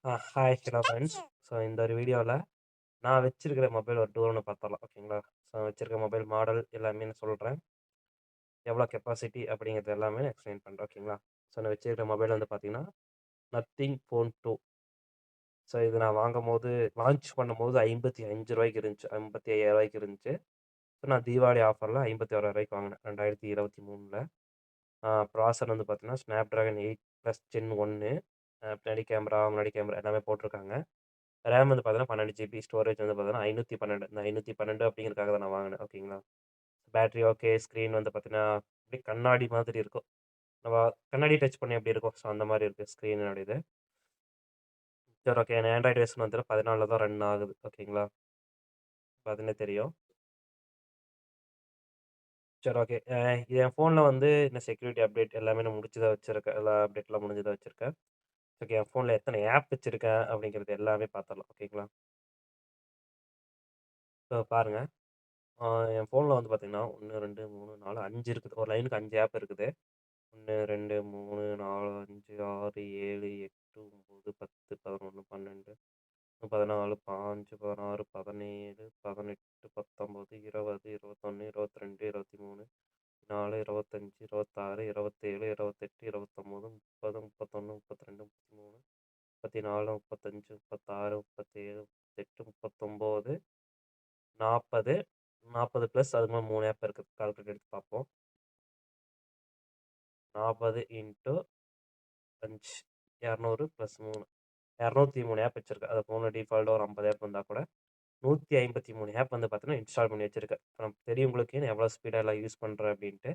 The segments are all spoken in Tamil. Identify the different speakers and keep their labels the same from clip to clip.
Speaker 1: Hi hello friends. ஸோ இந்த ஒரு வீடியோவில் நான் வச்சிருக்கிற மொபைல் ஒரு டூர்னு பார்த்தரலாம் ஓகேங்களா. ஸோ வச்சிருக்க மொபைல் மாடல் எல்லாமே நான் சொல்கிறேன். எவ்வளோ கெப்பாசிட்டி அப்படிங்கிறது எல்லாமே எக்ஸ்பிளைன் பண்ணுறேன் ஓகேங்களா. ஸோ நான் வச்சிருக்கிற மொபைல் வந்து பார்த்தீங்கன்னா நத்திங் ஃபோன் 2. ஸோ இது நான் வாங்கும்போது லான்ச் பண்ணும்போது ரூ. 55 இருந்துச்சு, ரூ. 55,000 இருந்துச்சு. ஸோ நான் தீபாவளி ஆஃபரில் ரூ. 51,000 வாங்கினேன் 2023. ப்ராசர் வந்து பார்த்தீங்கன்னா ஸ்னாப் ட்ராகன் 8 ஜென் 1. முன்னாடி கேமரா எல்லாமே போட்டிருக்காங்க. ரேம் வந்து பார்த்தீங்கன்னா 12 ஜிபி, ஸ்டோரேஜ் வந்து பார்த்தீங்கன்னா 512. இந்த 512 அப்படிங்கிறதுக்காக தான் நான் வாங்கினேன் ஓகேங்களா. பேட்டரி ஓகே, ஸ்க்ரீன் வந்து பார்த்தீங்கன்னா அப்படியே கண்ணாடி மாதிரி இருக்கும். நம்ம கண்ணாடி டச் பண்ணி எப்படி இருக்கும், ஸோ அந்த மாதிரி இருக்குது ஸ்க்ரீனோட இது. சரி ஓகே, என் ஆண்ட்ராய்டு வெர்ஷன் வந்து 14 தான் ரன் ஆகுது ஓகேங்களா. அதுன்னே தெரியும். சரி ஓகே, இது என் ஃபோனில் வந்து இந்த செக்யூரிட்டி அப்டேட் எல்லாமே நான் முடிச்சு தான் வச்சுருக்கேன். எல்லா அப்டேட்லாம் முடிஞ்சு தான் வச்சுருக்கேன். ஓகே, என் ஃபோனில் எத்தனை ஆப் வச்சுருக்கேன் அப்படிங்கிறது எல்லாமே பார்த்துடலாம் ஓகேங்களா. ஸோ பாருங்கள், என் ஃபோனில் வந்து பார்த்தீங்கன்னா 1, 2, 3, 4, 5 இருக்குது. ஒரு லைனுக்கு 5 ஆப் இருக்குது. 1, 2, 3, 4, 5, 6, 7, 8, 9, 10, 11, 12, 14, 15, 16, 17, 18, 19, 20, 21, 22, 23, 24, 25, 26, 27, 28, 29, 30, 31, 32, 33, 34, 35, 36, 37, 38, 39, 40, 40 ப்ளஸ் அதுக்கு மேலே 3 ஆப் இருக்குது. கால்குலேட் எடுத்து பார்ப்போம். 40 இன்ட்டு 5 200 ப்ளஸ் 3 203 ஆப் வச்சிருக்கேன். அது ஃபோனில் டிஃபால்ட்டாக ஒரு 50 ஆப் வந்தால் கூட 153 ஆப் வந்து பார்த்தீங்கன்னா இன்ஸ்டால் பண்ணி வச்சிருக்கேன். நமக்கு தெரியும் உங்களுக்கு நான் எவ்வளோ ஸ்பீடாக எல்லாம் யூஸ் பண்ணுறேன் அப்படின்ட்டு.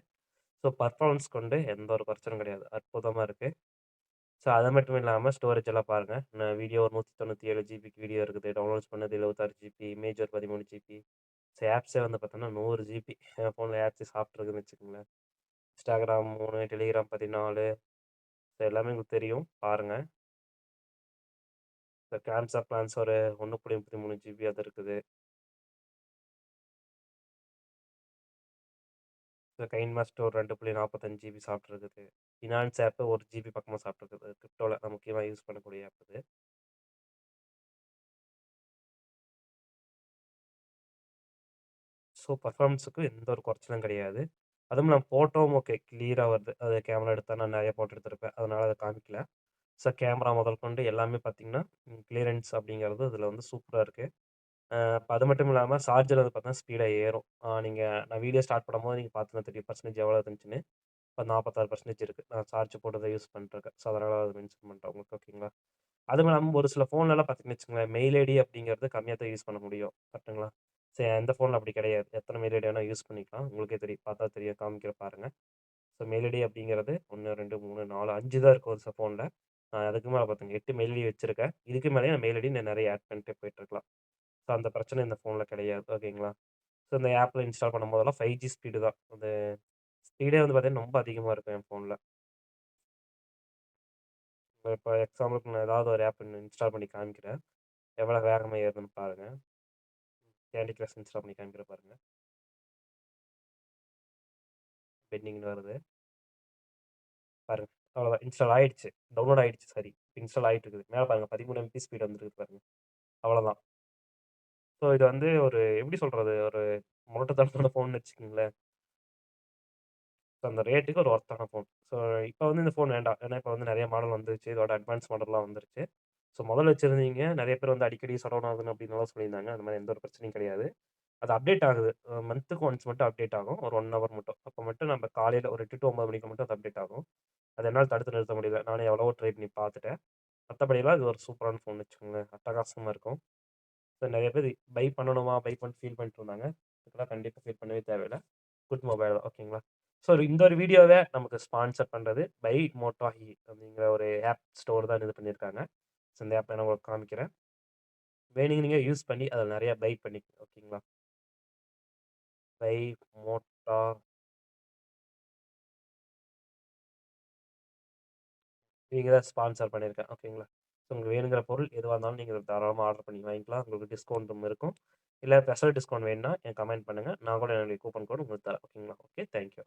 Speaker 1: ஸோ பர்ஃபார்மன்ஸ் கொண்டு எந்த ஒரு பிரச்சனையும் கிடையாது. அற்புதமாக இருக்குது. ஸோ அது மட்டும் இல்லாமல் ஸ்டோரேஜ் எல்லாம் பாருங்கள். நான் வீடியோ ஒரு 197 ஜிபிக்கு வீடியோ இருக்குது. டவுன்லோட்ஸ் பண்ணது 76 ஜிபி, இமேஜ் ஒரு 13 ஜிபி. ஸோ ஆப்ஸே வந்து பார்த்தோன்னா 100 ஜிபி என் ஃபோனில் ஆப்ஸே சாப்பிட்ருக்குன்னு வச்சுக்கோங்களேன். Instagram 3, Telegram 14. ஸோ எல்லாமே உங்களுக்கு தெரியும் பாருங்கள். ஸோ கேம்சா பிளான்ஸ் ஒரு 1.33 ஜிபி அது இருக்குது. ஸோ கைன் மாஸ்டர் ஒரு 2.45 ஜிபி சாப்பிட்ருக்குது. ஃபினான்ஸ் ஆப்பு 1 ஜிபி பக்கமாக சாப்பிட்ருக்குது. கிரிப்டோவில் நான் முக்கியமாக யூஸ் பண்ணக்கூடிய ஆப் இது. ஸோ பர்ஃபார்மன்ஸுக்கு எந்த ஒரு குறைச்சலும் கிடையாது. அதுவும் நான் ஃபோட்டோவும் ஓகே கிளியராக வருது. அது கேமரா எடுத்தால் நான் நிறைய ஃபோட்டோ எடுத்திருப்பேன். அதனால அதை காமிக்கல. ஸோ கேமரா முதல் கொண்டு எல்லாமே பார்த்தீங்கன்னா, கிளியரன்ஸ் அப்படிங்கிறது இதில வந்து சூப்பரா இருக்கு. இப்ப அது மட்டும் இல்லாம சார்ஜர் வந்து பார்த்தீங்கன்னா ஸ்பீடா ஏறும். நான் வீடியோ ஸ்டார்ட் பண்ணும்போது நீங்க பார்த்தீங்கன்னா தெரியும் பெர்சன்டேஜ் எவ்வளோ இருந்துச்சுன்னு. இப்ப 46% இருக்கு. நான் சார்ஜ் போட்டு தான் யூஸ் பண்ணிட்டுருக்கேன். ஸோ அதனால அத மென்ஷன் பண்ட்டேன் உங்களுக்கு ஓகேங்களா. அதுவும் இல்லாம ஒரு சில ஃபோன்லலாம் பார்த்தீங்கன்னு வச்சுக்கோங்களேன், மெயில் ஐடி அப்படிங்கிறது கம்மியா தான் யூஸ் பண்ண முடியும். கரெக்ட்டுங்களா? சரி, எந்த ஃபோன்ல அப்படி கிடையாது. எத்தனை மெயில் ஐடி வேணா யூஸ் பண்ணிக்கலாம். உங்களுக்கே தெரியும். பார்த்தா தெரியும். காமிக்கிறேன் பாருங்க. ஸோ மெயில் ஐடி அப்படிங்கிறது 1, 2, 3, 4, 5 தான் இருக்கும் ஒரு சில ஃபோன்ல. நான் அதுக்கு மேல பார்த்தீங்க 8 மெயில் ஐடி வச்சிருக்கேன். இதுக்கு மேலயும் நான் மெயில் ஐடி நான் நெறைய ஆட் பண்ணிட்டே போயிட்டுருக்கலாம். ஸோ அந்த பிரச்சனை இந்த ஃபோன்ல கிடையாது. ஓகேங்களா? ஸோ இந்த ஆப்ல இன்ஸ்டால் பண்ணும்போதெல்லாம் 5G ஸ்பீடு தான். அந்த ஸ்பீடே வந்து பார்த்தீங்கன்னா, ரொம்ப அதிகமா இருக்கும் என் ஃபோன்ல. இப்போ எக்ஸாம்பிளுக்கு நான் ஏதாவது ஒரு ஆப் இன்ஸ்டால் பண்ணி காமிக்கிறேன். எவ்வளோ வேகமா ஏறுதுன்னு பாருங்க. கேண்டி கிரஷ் இன்ஸ்டால் பண்ணி காமிக்கிறேன் பாருங்க. பெண்டிங்ன்னு வருது. பாருங்க. அவ்வளோதான் இன்ஸ்டால் ஆயிடுச்சு. டவுன்லோட் ஆயிடுச்சு சாரி. இன்ஸ்டால் ஆயிட்டு இருக்குது. மேல பாருங்க 13 எம்பி ஸ்பீடு வந்துருக்கு பாருங்க. அவ்வளோதான். ஸோ இது வந்து ஒரு எப்படி சொல்றது? ஒரு முரட்டுத்தனமான ஃபோன்னு வச்சுக்கங்களேன். ஸோ அந்த ரேட்டுக்கு ஒரு ஒர்த்தான ஃபோன். ஸோ இப்ப வந்து இந்த ஃபோன் வேண்டாம். ஏன்னா இப்ப வந்து நெறைய மாடல் வந்துருச்சு. இதோட அட்வான்ஸ் மாடல்லாம் வந்துருச்சு. ஸோ முதல்ல வச்சிருந்தீங்க நெறைய பேர் வந்து அடிக்கடி ஷட் டவுன் ஆகுதுன்னு அப்படின்னுலாம் சொல்லியிருந்தாங்க. அந்த மாரி எந்த ஒரு பிரச்சனையும் கிடையாது. அது அப்டேட் ஆகுது. மந்த்துக்கு ஒன்ஸ் மட்டும் அப்டேட் ஆகும். ஒரு 1 ஹவர் மட்டும். அப்ப மட்டும் நம்ம காலையில ஒரு 8 டூ 9 மணிக்கு மட்டும் அது அப்டேட் ஆகும். அத என்னால தடுத்து நிறுத்த முடியல. நானே எவ்வளவோ ட்ரை பண்ணி பார்த்துட்டேன். மத்தபடிலாம் இது ஒரு சூப்பரான ஃபோன் வச்சுக்கோங்களேன். அட்டகாசமா இருக்கும். ஸோ நெறைய பேர் பை பண்ணணுமா? பை பண்ணிட்டு ஃபீல் பண்ணிட்டு இருந்தாங்க. இதுக்கெல்லாம் கண்டிப்பா ஃபீல் பண்ணவே தேவையில்ல. குட் மொபைல் தான். ஓகேங்களா? ஸோ இந்த ஒரு வீடியோவ நமக்கு ஸ்பான்சர் பண்றது பை மோட்டோஹி அப்படிங்கிற ஒரு ஆப் ஸ்டோர் தான் இது பண்ணியிருக்காங்க. ஸோ இந்த ஆப் நான் உங்களுக்கு காமிக்கிறேன். வேணுங்க நீங்க யூஸ் பண்ணி அதில நெறைய பை பண்ணிக்கங்க. ஓகேங்களா? பை மோட்டா நீங்க தான் ஸ்பான்சர் பண்ணியிருக்கேன். ஓகேங்களா? ஸோ உங்களுக்கு வேணுங்கிற பொருள் எதுவா இருந்தாலும் நீங்க தாராளமா ஆர்டர் பண்ணி வாங்கிக்கலாம். உங்களுக்கு டிஸ்கவுண்ட்டும் இருக்கும். இல்ல ஸ்பெஷல் டிஸ்கவுண்ட் வேணும்னா எனக்கு கமெண்ட் பண்ணுங்க. நான் கூட என்னுடைய கூப்பன் கோட் உங்களுக்கு தரேன். ஓகேங்களா? ஓகே. Thank you.